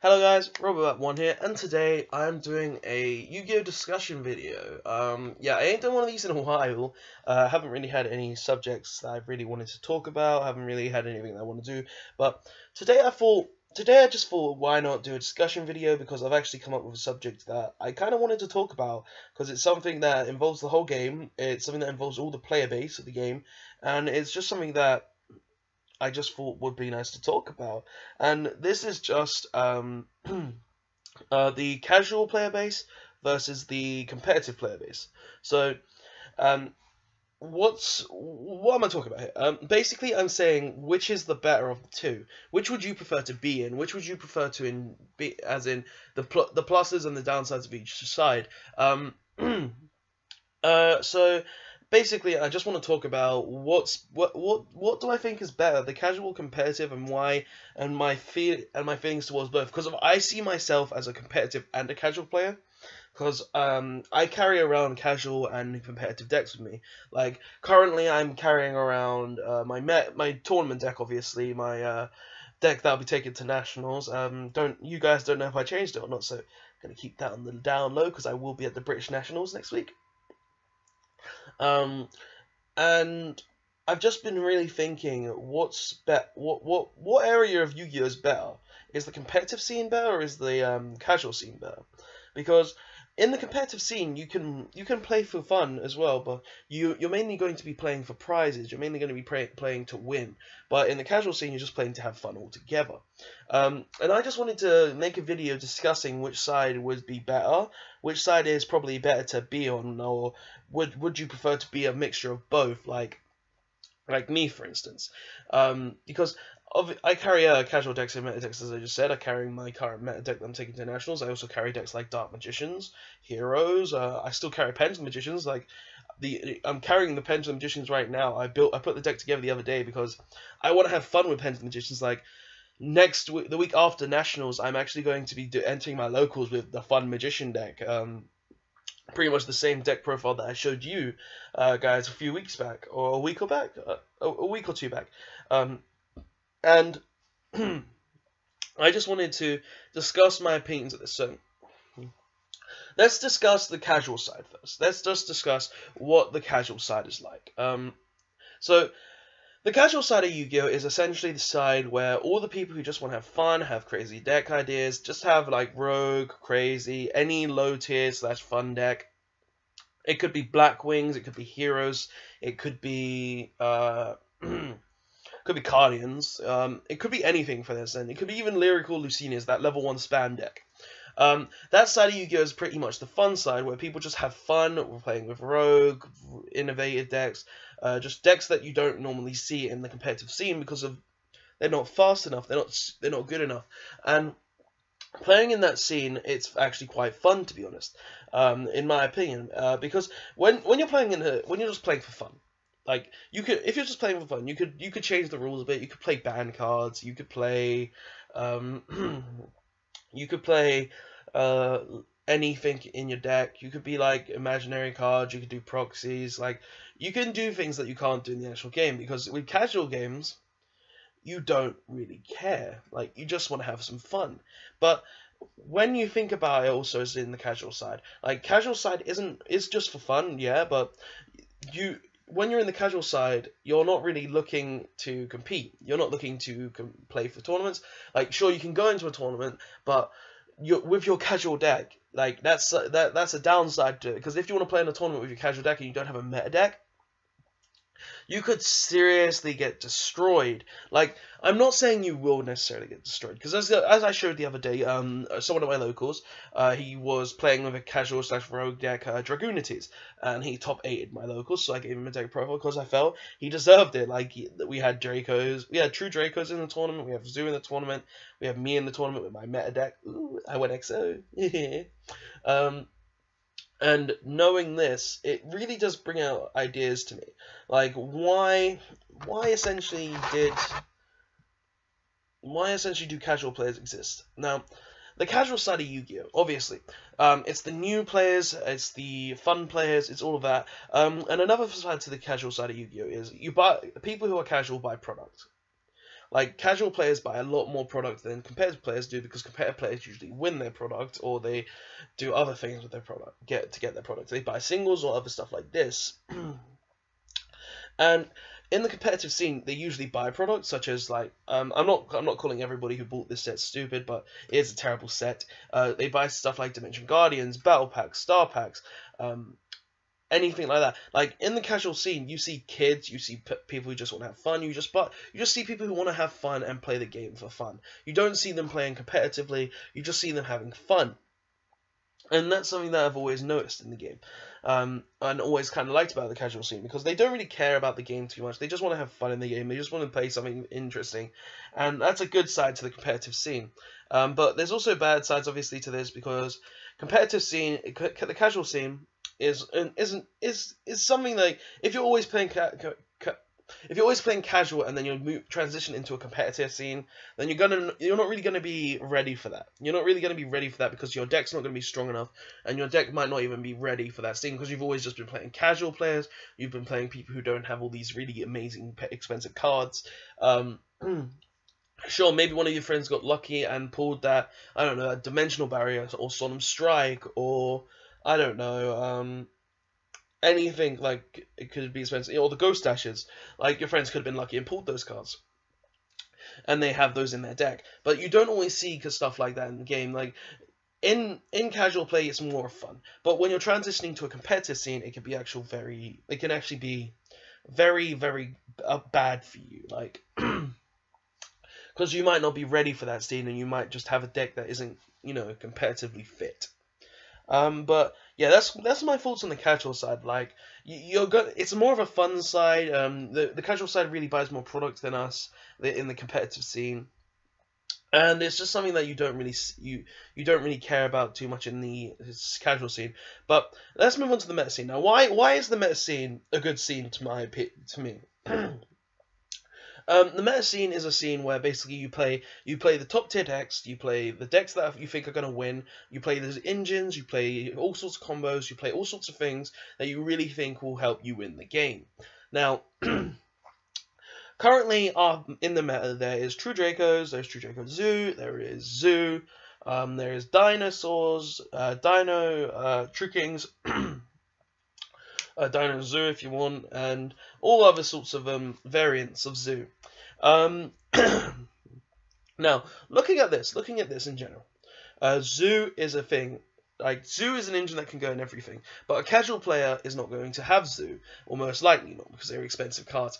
Hello guys, Robert1 here, and today I'm doing a Yu-Gi-Oh discussion video. Yeah, I ain't done one of these in a while. I haven't really had any subjects that I've really wanted to talk about. I haven't really had anything that I want to do. But today I just thought, why not do a discussion video, because I've actually come up with a subject that I kind of wanted to talk about, because it's something that involves the whole game. It's something that involves all the player base of the game, and it's just something that I just thought would be nice to talk about. And this is just the casual player base versus the competitive player base. So what am I talking about here? Basically, I'm saying which is the better of the two. Which would you prefer to be in? Which would you prefer to be, as in the pluses and the downsides of each side? So basically, I just want to talk about what do I think is better, the casual, competitive, and why, and my feelings towards both. Because I see myself as a competitive and a casual player, because I carry around casual and competitive decks with me. Like currently, I'm carrying around my tournament deck, obviously my deck that I'll be taking to nationals. You guys don't know if I changed it or not, so I'm gonna keep that on the down low because I will be at the British Nationals next week. And I've just been really thinking, what area of Yu-Gi-Oh is better? Is the competitive scene better, or is the casual scene better? Because in the competitive scene, you can play for fun as well, but you're mainly going to be playing for prizes. You're mainly going to be playing to win. But in the casual scene, you're just playing to have fun altogether. And I just wanted to make a video discussing which side would be better, which side is probably better to be on, or would you prefer to be a mixture of both, like me, for instance? Because I carry casual decks and meta decks, as I just said. I carry my current meta deck that I'm taking to nationals. I also carry decks like Dark Magicians, Heroes. I still carry Pendulum Magicians. Like I'm carrying the Pendulum Magicians right now. I put the deck together the other day because I want to have fun with Pendulum Magicians. Like next week, the week after nationals, I'm actually going to be entering my locals with the Fun Magician deck. Pretty much the same deck profile that I showed you guys a few weeks back, or a week or two back. And I just wanted to discuss my opinions of this. So let's discuss the casual side first. Let's just discuss what the casual side is like. So the casual side of Yu-Gi-Oh is essentially the side where all the people who just want to have fun, have crazy deck ideas, just have like rogue, crazy, any low tier / fun deck. It could be Black Wings, it could be Heroes, it could be Guardians, it could be anything for this, and it could be even Lyrical Lucinias, that level 1 spam deck. That side of Yu-Gi-Oh is pretty much the fun side, where people just have fun. We're playing with rogue, innovative decks, just decks that you don't normally see in the competitive scene because they're not fast enough, they're not good enough, and playing in that scene, it's actually quite fun, to be honest, in my opinion, because when you're just playing for fun. Like if you're just playing for fun, you could change the rules a bit. You could play ban cards. You could play anything in your deck. You could be like imaginary cards. You could do proxies. Like you can do things that you can't do in the actual game, because with casual games, you don't really care. Like you just want to have some fun. But when you think about it, also is in the casual side. Like casual side it's just for fun, yeah. But when you're in the casual side, you're not really looking to compete. You're not looking to play for tournaments. Like, sure, you can go into a tournament, but with your casual deck, like that's a downside to it. Because if you want to play in a tournament with your casual deck and you don't have a meta deck, you could seriously get destroyed. Like, I'm not saying you will necessarily get destroyed, because as I showed the other day, someone of my locals, he was playing with a casual / rogue deck, Dragoonities, and he top 8'd my locals, so I gave him a deck profile because I felt he deserved it. Like, we had Dracos, we had true Dracos in the tournament, we have Zoo in the tournament, we have me in the tournament with my meta deck. Ooh, I went XO. And knowing this, it really does bring out ideas to me. Like, why essentially do casual players exist? Now, the casual side of Yu-Gi-Oh, obviously, it's the new players, it's the fun players, it's all of that. And another side to the casual side of Yu-Gi-Oh is people who are casual buy product. Like, casual players buy a lot more product than competitive players do, because competitive players usually win their product, or they do other things with their product, get their product. They buy singles or other stuff like this. And in the competitive scene, they usually buy products such as, like, I'm not calling everybody who bought this set stupid, but it is a terrible set. They buy stuff like Dimension Guardians, Battle Packs, Star Packs, anything like that. Like, in the casual scene, you see kids, you see people who just want to have fun, you just see people who want to have fun and play the game for fun. You don't see them playing competitively, you just see them having fun. And that's something that I've always noticed in the game, and always kind of liked about the casual scene, because they don't really care about the game too much. They just want to have fun in the game. They just want to play something interesting, and that's a good side to the competitive scene. But there's also bad sides, obviously, to this, because competitive scene, the casual scene, is something like, if you're always playing casual and then you transition into a competitive scene, then you're not really gonna be ready for that. You're not really gonna be ready for that, because your deck's not gonna be strong enough, and your deck might not even be ready for that scene, because you've always just been playing casual players. You've been playing people who don't have all these really amazing expensive cards. Sure, maybe one of your friends got lucky and pulled that, I don't know, a Dimensional Barrier or Solemn Strike, or I don't know, anything. Like, it could be expensive, or the Ghost Dashes. Like, your friends could have been lucky and pulled those cards, and they have those in their deck. But you don't always see stuff like that in the game. Like, in casual play, it's more fun. But when you're transitioning to a competitive scene, it can be it can actually be very, very bad for you. Like, because you might not be ready for that scene, and you might just have a deck that isn't, competitively fit. But yeah, that's my thoughts on the casual side. Like, it's more of a fun side. The casual side really buys more product than us in the competitive scene, and it's just something that you don't really care about too much in the casual scene. But let's move on to the meta scene now. Why is the meta scene a good scene to me? The meta scene is a scene where basically you play the top tier decks, you play the decks that you think are going to win, you play those engines, you play all sorts of combos, you play all sorts of things that you really think will help you win the game. Now, currently in the meta, there is True Dracos, there's True Draco Zoo, there is Zoo, there is Dinosaurs, True Kings, Dino Zoo if you want, and all other sorts of variants of Zoo. Now, looking at this in general, Zoo is a thing. Like, Zoo is an engine that can go in everything, but a casual player is not going to have Zoo, or most likely not, because they're expensive cards.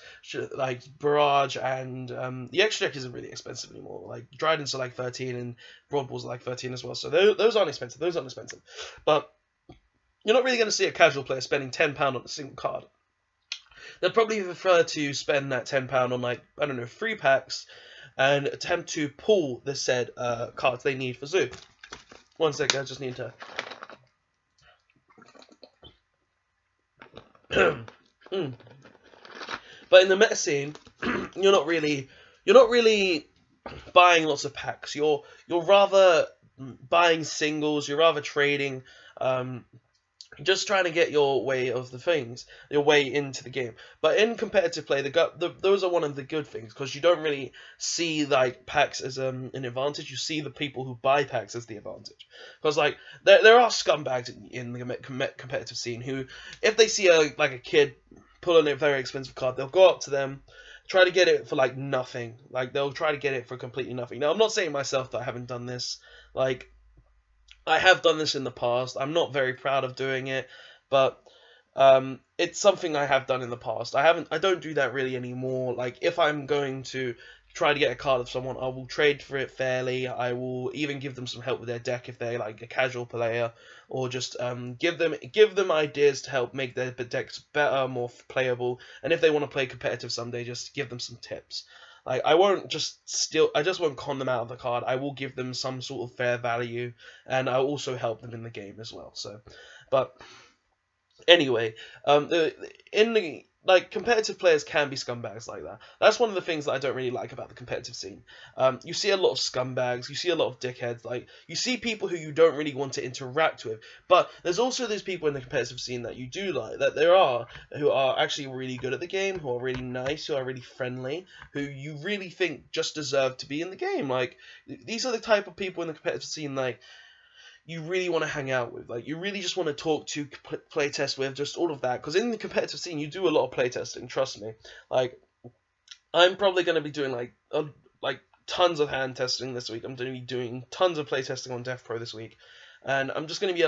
Like Barrage, and the extra deck isn't really expensive anymore. Like, Dryden's are like 13, and Broad Balls are like 13 as well, so those aren't expensive. But you're not really going to see a casual player spending £10 on a single card. They'd probably prefer to spend that £10 on, like, I don't know, 3 packs, and attempt to pull the said cards they need for Zoo. One sec, I just need to... But in the meta scene, you're not really buying lots of packs. You're rather buying singles. You're rather trading. Just trying to get your way into the game. But in competitive play, those are one of the good things, because you don't really see like packs as an advantage. You see the people who buy packs as the advantage, because like there are scumbags in the competitive scene who, if they see a kid pulling a very expensive card, they'll go up to them, try to get it for like nothing. Like, they'll try to get it for completely nothing. Now, I'm not saying myself that I haven't done this. Like, I have done this in the past. I'm not very proud of doing it, but it's something I have done in the past. I don't do that really anymore. Like, if I'm going to try to get a card of someone, I will trade for it fairly. I will even give them some help with their deck if they're like a casual player, or just give them ideas to help make their decks better, more playable. And if they want to play competitive someday, just give them some tips. Like, I just won't con them out of the card. I will give them some sort of fair value, and I'll also help them in the game as well. So, but anyway, in like competitive players can be scumbags like that. That's one of the things that I don't really like about the competitive scene. You see a lot of scumbags, you see a lot of dickheads, like you see people who you don't really want to interact with. But there's also those people in the competitive scene that you do like, that there are, who are actually really good at the game, who are really nice, who are really friendly, who you really think just deserve to be in the game. Like these are the type of people in the competitive scene like you really want to hang out with, like you really just want to talk to, play test with, just all of that. Because in the competitive scene, you do a lot of playtesting. Trust me. Like I'm probably going to be doing like tons of hand testing this week. I'm going to be doing tons of playtesting on Death Pro this week, and I'm just going to be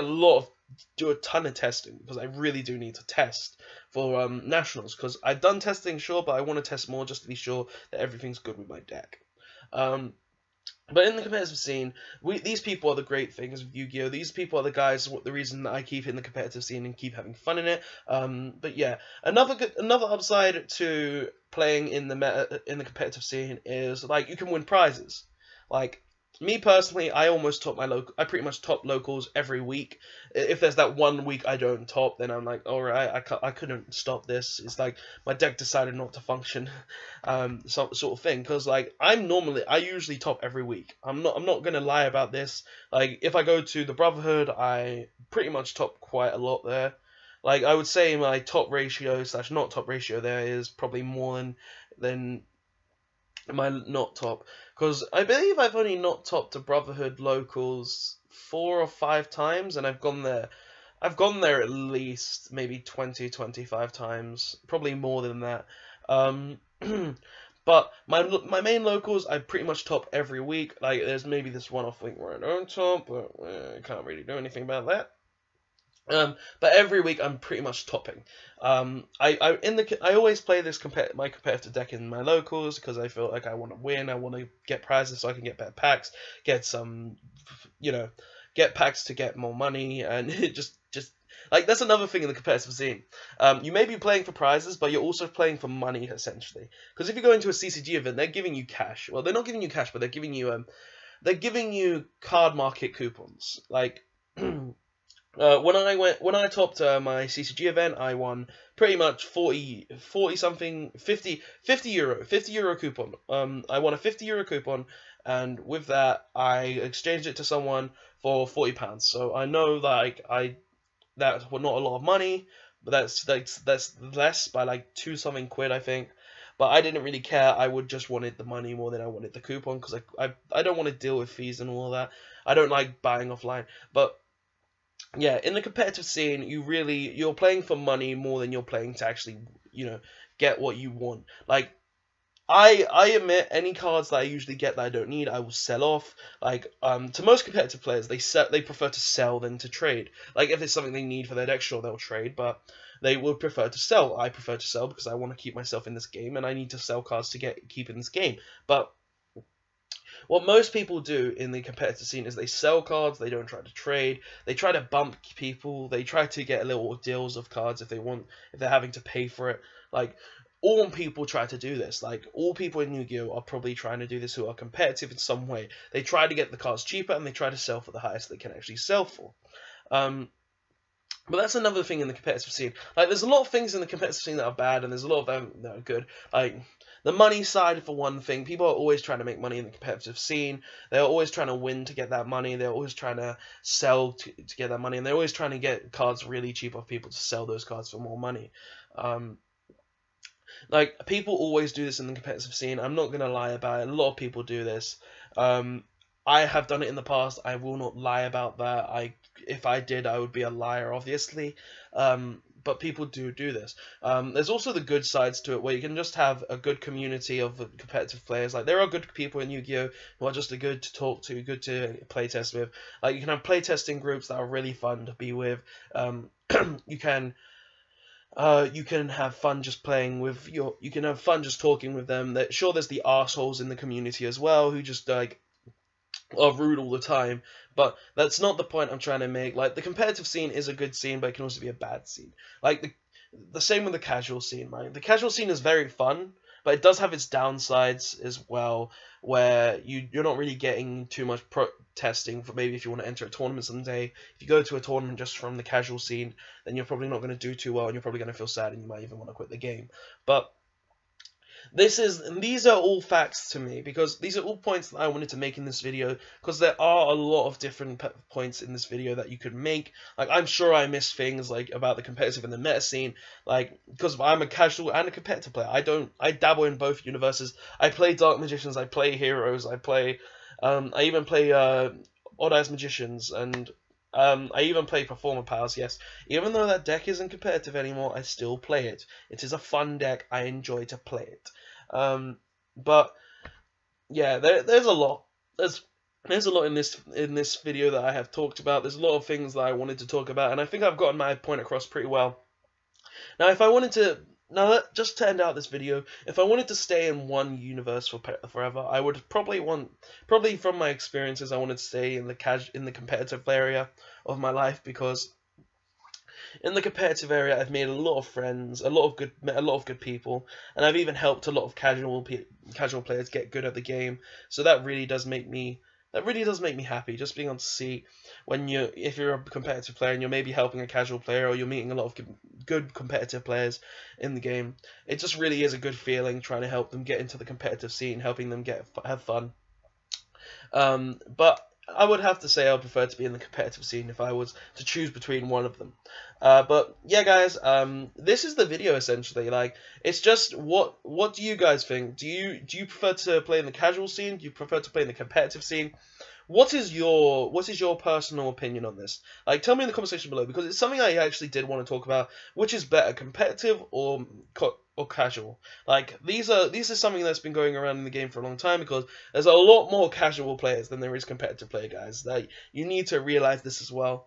do a ton of testing because I really do need to test for nationals. Because I've done testing, sure, but I want to test more just to be sure that everything's good with my deck. But in the competitive scene, these people are the great things of Yu-Gi-Oh! These people are the guys, the reason that I keep in the competitive scene and keep having fun in it. But yeah, another upside to playing in the competitive scene is like you can win prizes. Like me personally, I pretty much top locals every week. If there's that one week I don't top, then I'm like, all right, I couldn't stop this. It's like my deck decided not to function, sort of thing. Because like I usually top every week. I'm not gonna lie about this. Like if I go to the Brotherhood, I pretty much top quite a lot there. Like I would say my top ratio / not top ratio there is probably more than my not top, because I believe I've only not topped a Brotherhood locals 4 or 5 times, and I've gone there at least maybe 20-25 times, probably more than that. But my main locals I pretty much top every week. Like there's maybe this one-off week where I don't top, but I can't really do anything about that. But every week I'm pretty much topping. I always play this my competitive deck in my locals because I feel like I want to win. I want to get prizes so I can get better packs, get some, get packs to get more money, and it just like that's another thing in the competitive scene. You may be playing for prizes, but you're also playing for money essentially. Because if you go into a CCG event, they're giving you cash. Well, they're not giving you cash, but they're giving you card market coupons. Like when I topped my CCG event, I won pretty much 50 euro coupon. I won a 50 euro coupon, and with that I exchanged it to someone for £40. So I know like that's not a lot of money, but that's less by like 2 something quid I think. But I didn't really care. I would just wanted the money more than I wanted the coupon because I don't want to deal with fees and all that. I don't like buying offline, but yeah, in the competitive scene, you're playing for money more than you're playing to actually, get what you want. Like, I admit any cards that I usually get that I don't need, I will sell off. Like, to most competitive players, they prefer to sell than to trade. Like, if it's something they need for their deck, sure, they'll trade, but they would prefer to sell. I prefer to sell because I want to keep myself in this game, and I need to sell cards to keep in this game. But what most people do in the competitive scene is they sell cards, they don't try to trade, they try to bump people, they try to get little deals of cards if they're having to pay for it. Like, all people try to do this. Like, all people in Yu-Gi-Oh! Are probably trying to do this who are competitive in some way. They try to get the cards cheaper, and they try to sell for the highest they can actually sell for. But that's another thing in the competitive scene. Like, there's a lot of things in the competitive scene that are bad, and there's a lot of them that are good. Like, the money side, for one thing, people are always trying to make money in the competitive scene. They're always trying to win to get that money. They're always trying to sell to get that money, and they're always trying to get cards really cheap off people to sell those cards for more money. Like, people always do this in the competitive scene. I'm not going to lie about it. A lot of people do this. I have done it in the past. I will not lie about that. If I did, I would be a liar, obviously. But people do this. There's also the good sides to it, where you can just have a good community of competitive players. Like, there are good people in Yu-Gi-Oh! Who are just good to talk to, good to playtest with. Like, you can have playtesting groups that are really fun to be with. You can have fun just playing with you can have fun just talking with them. Sure, there's the arseholes in the community as well who just like are rude all the time, but that's not the point I'm trying to make. Like, the competitive scene is a good scene, but it can also be a bad scene. Like the same with the casual scene, right? The casual scene is very fun, but it does have its downsides as well, where you're not really getting too much testing for maybe if you want to enter a tournament someday. If you go to a tournament just from the casual scene, then you're probably not going to do too well, and you're probably going to feel sad, and you might even want to quit the game. But these are all facts to me, because these are all points that I wanted to make in this video, because there are a lot of different points in this video that you could make. Like, I'm sure I missed things like about the competitive and the meta scene, like, because I'm a casual and a competitive player. I dabble in both universes. I play Dark Magicians, I play Heroes, I even play Odd Eyes Magicians, and I even play Performer Powers, yes. Even though that deck isn't competitive anymore, I still play it. It is a fun deck. I enjoy to play it. But yeah, there's a lot. There's a lot in this video that I have talked about. There's a lot of things that I wanted to talk about, and I think I've gotten my point across pretty well. Now, if I wanted to, just to end out this video, if I wanted to stay in one universe forever, I would probably from my experiences, I wanted to stay in the competitive area of my life, because in the competitive area, I've made a lot of friends, met a lot of good people, and I've even helped a lot of casual players get good at the game. So that really does make me happy, just being able to see if you're a competitive player and you're maybe helping a casual player, or you're meeting a lot of good competitive players in the game. It just really is a good feeling trying to help them get into the competitive scene, helping them have fun. But I would have to say I would prefer to be in the competitive scene if I was to choose between one of them. But yeah, guys, this is the video essentially. Like, it's just what do you guys think? Do you prefer to play in the casual scene? Do you prefer to play in the competitive scene? What is your personal opinion on this? Like, tell me in the comment section below, because it's something I actually did want to talk about. Which is better, competitive or casual? Like, these are something that's been going around in the game for a long time, because there's a lot more casual players than there is competitive player, guys. Like, you need to realize this as well.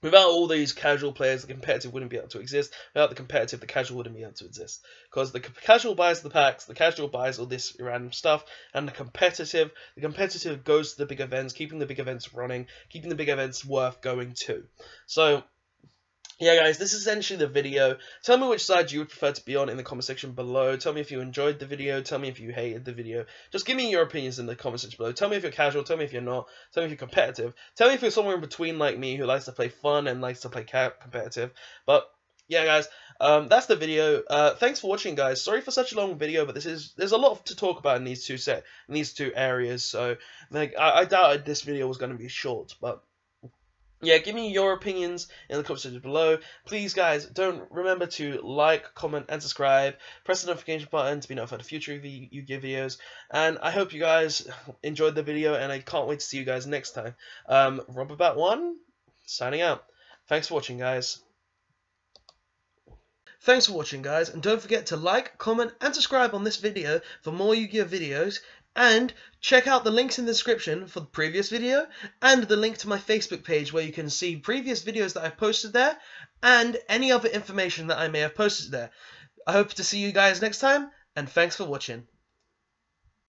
Without all these casual players, the competitive wouldn't be able to exist. Without the competitive, the casual wouldn't be able to exist. Because the casual buys the packs, the casual buys all this random stuff, and the competitive goes to the big events, keeping the big events running, keeping the big events worth going to. So, yeah, guys, this is essentially the video. Tell me which side you would prefer to be on in the comment section below. Tell me if you enjoyed the video. Tell me if you hated the video. Just give me your opinions in the comment section below. Tell me if you're casual. Tell me if you're not. Tell me if you're competitive. Tell me if you're somewhere in between like me, who likes to play fun and likes to play competitive. But yeah, guys, that's the video. Thanks for watching, guys. Sorry for such a long video, but there's a lot to talk about in these two areas. So, like, I doubted this video was going to be short, but yeah, give me your opinions in the comments section below. Please, guys, don't remember to like, comment, and subscribe. Press the notification button to be notified of future Yugioh videos. And I hope you guys enjoyed the video, and I can't wait to see you guys next time. Robberbat1, signing out. Thanks for watching, guys. Thanks for watching, guys, and don't forget to like, comment, and subscribe on this video for more Yugioh videos. And check out the links in the description for the previous video, and the link to my Facebook page where you can see previous videos that I've posted there, and any other information that I may have posted there. I hope to see you guys next time, and thanks for watching.